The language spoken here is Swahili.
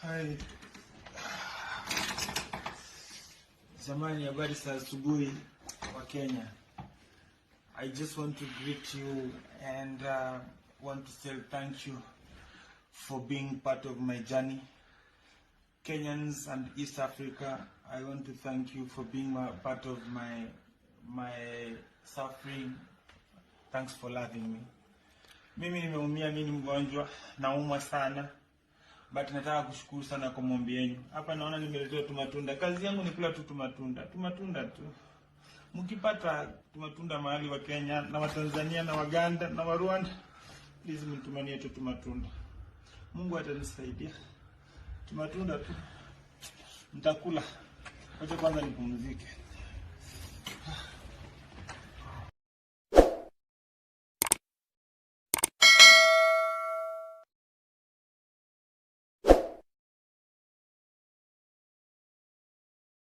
Hai. Zamani, habari za asubuhi wa Kenya. I just want to greet you and want to say thank you for being part of my journey. Kenyans and East Africa, I want to thank you for being part of my suffering. Thanks for loving me. Mimi nimeumia, mimi ni mgonjwa, naumwa sana. But nataka kushukuru sana kwa maombi yenu. Hapa naona nimeletewa tumatunda. Kazi yangu ni kula tu tumatunda. Tumatunda tu. Mkipata tumatunda mahali wa Kenya na wa Tanzania na Waganda na wa Rwanda, please mtumanie tu tumatunda. Mungu atanisaidia. Tumatunda tu. Nitakula. Wacha kwanza nipumzike.